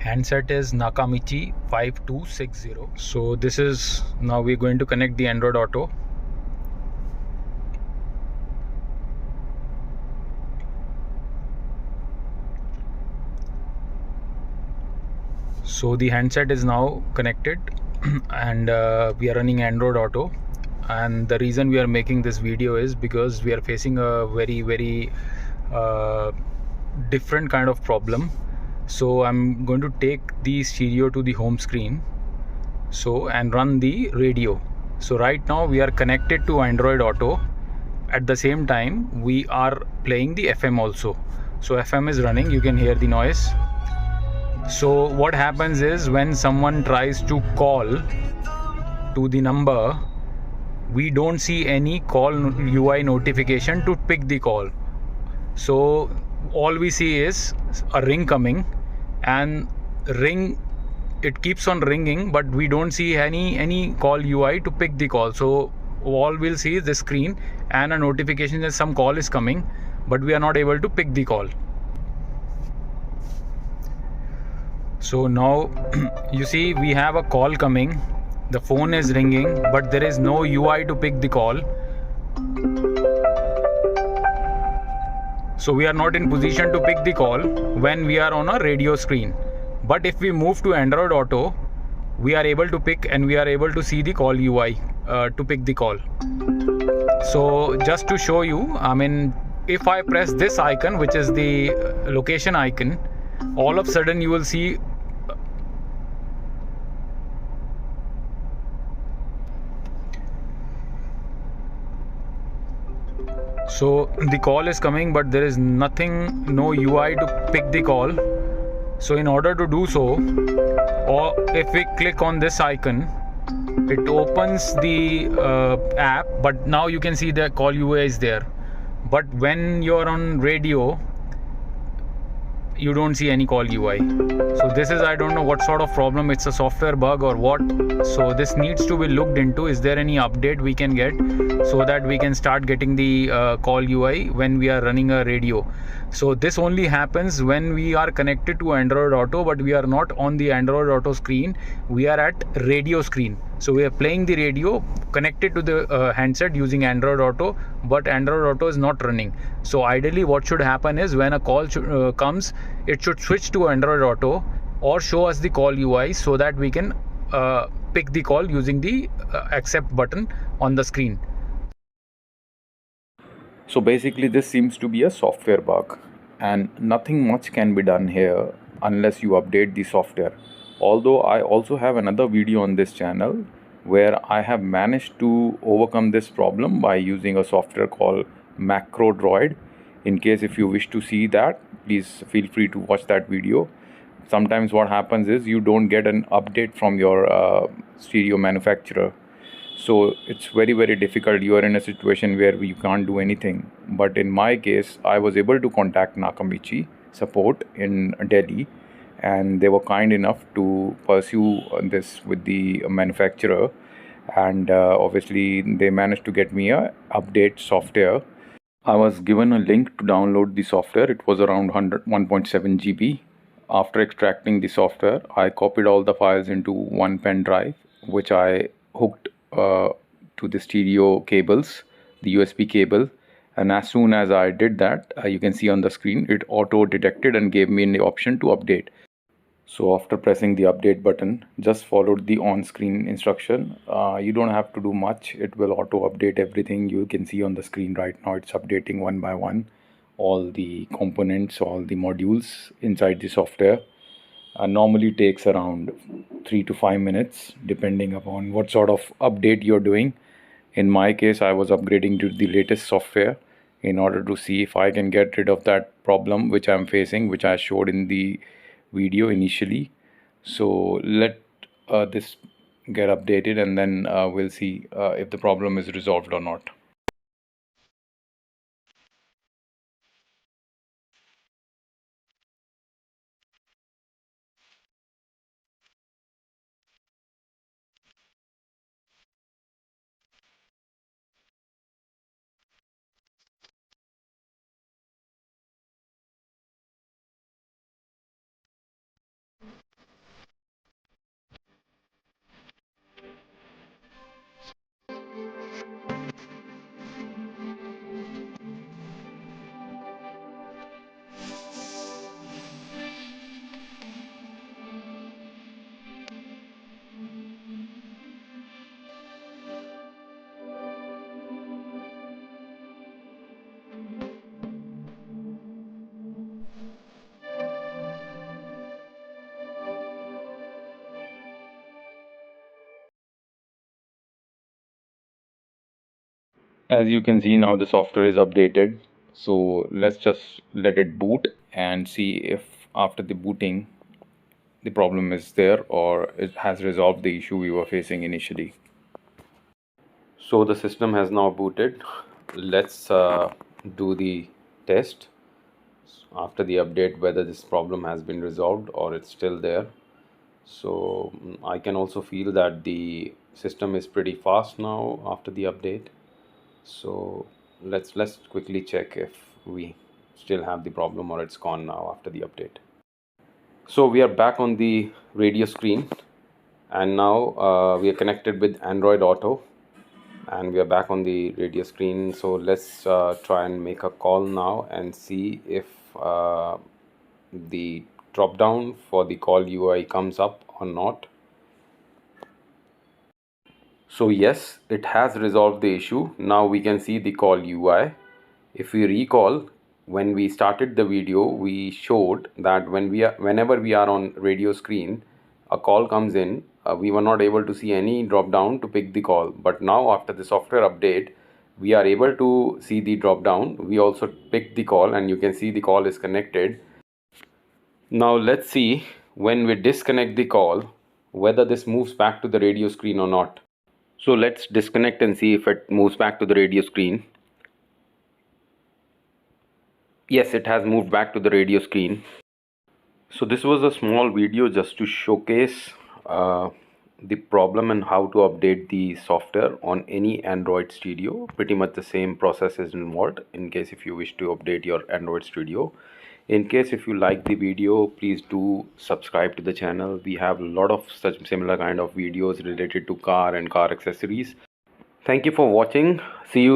Handset is Nakamichi 5260. So this is, now we're going to connect the Android Auto. So the handset is now connected and we are running Android Auto. And the reason we are making this video is because we are facing a very uh, different kind of problem. So I'm going to take the stereo to the home screen, so, and run the radio. So right now we are connected to Android Auto. At the same time we are playing the FM also. So FM is running, you can hear the noise. So what happens is, when someone tries to call to the number, we don't see any call UI notification to pick the call. So all we see is a ring coming, and ring, it keeps on ringing, but we don't see any call UI to pick the call. So all we'll see is the screen and a notification that some call is coming, but we are not able to pick the call. So now you see we have a call coming, the phone is ringing, but there is no UI to pick the call. So we are not in position to pick the call when we are on a radio screen. But if we move to Android Auto, we are able to pick and we are able to see the call UI to pick the call. So just to show you, I mean, if I press this icon, which is the location icon, all of a sudden you will see so the call is coming, but there is nothing, no UI to pick the call. So in order to do so, or if we click on this icon, it opens the app, but now you can see the call UI is there. But when you're on radio, you don't see any call UI. So this is, I don't know what sort of problem, it's a software bug or what. So this needs to be looked into. Is there any update we can get so that we can start getting the call UI when we are running a radio? So this only happens when we are connected to Android Auto, but we are not on the Android Auto screen, we are at radio screen. So we are playing the radio connected to the handset using Android Auto, but Android Auto is not running. So ideally what should happen is, when a call comes, it should switch to Android Auto or show us the call UI, so that we can pick the call using the accept button on the screen. So basically this seems to be a software bug, and nothing much can be done here unless you update the software. Although I also have another video on this channel where I have managed to overcome this problem by using a software called Macro Droid. In case if you wish to see that, please feel free to watch that video. Sometimes what happens is you don't get an update from your stereo manufacturer. So it's very difficult. You are in a situation where you can't do anything. But in my case, I was able to contact Nakamichi support in Delhi, and they were kind enough to pursue this with the manufacturer, and obviously they managed to get me a update software. I was given a link to download the software. It was around 1.7 GB. After extracting the software, I copied all the files into one pen drive, which I hooked to the stereo cables, the USB cable. And as soon as I did that, you can see on the screen, it auto detected and gave me the option to update. So after pressing the update button, just followed the on-screen instruction. You don't have to do much. It will auto update everything. You can see on the screen right now, it's updating one by one all the components, all the modules inside the software. Normally takes around 3 to 5 minutes depending upon what sort of update you're doing. In my case, I was upgrading to the latest software in order to see if I can get rid of that problem which I'm facing, which I showed in the video initially. So let this get updated, and then we'll see if the problem is resolved or not. As you can see now the software is updated, so let's just let it boot and see if after the booting the problem is there or it has resolved the issue we were facing initially. So the system has now booted. Let's do the test after the update whether this problem has been resolved or it's still there. So I can also feel that the system is pretty fast now after the update. So let's quickly check if we still have the problem or it's gone now after the update. So we are back on the radio screen, and now we are connected with Android Auto, and we are back on the radio screen. So let's try and make a call now and see if the drop down for the call UI comes up or not. So yes, it has resolved the issue. Now we can see the call UI. If we recall, when we started the video, we showed that whenever we are on radio screen, a call comes in, we were not able to see any drop down to pick the call. But now after the software update, we are able to see the drop down. We also picked the call and you can see the call is connected. Now let's see when we disconnect the call, whether this moves back to the radio screen or not. So let's disconnect and see if it moves back to the radio screen. Yes, it has moved back to the radio screen. So this was a small video just to showcase the problem and how to update the software on any Android Studio. Pretty much the same process is involved in case if you wish to update your Android Studio. In case if you like the video, please do subscribe to the channel. We have a lot of such similar kind of videos related to car and car accessories. Thank you for watching. See you.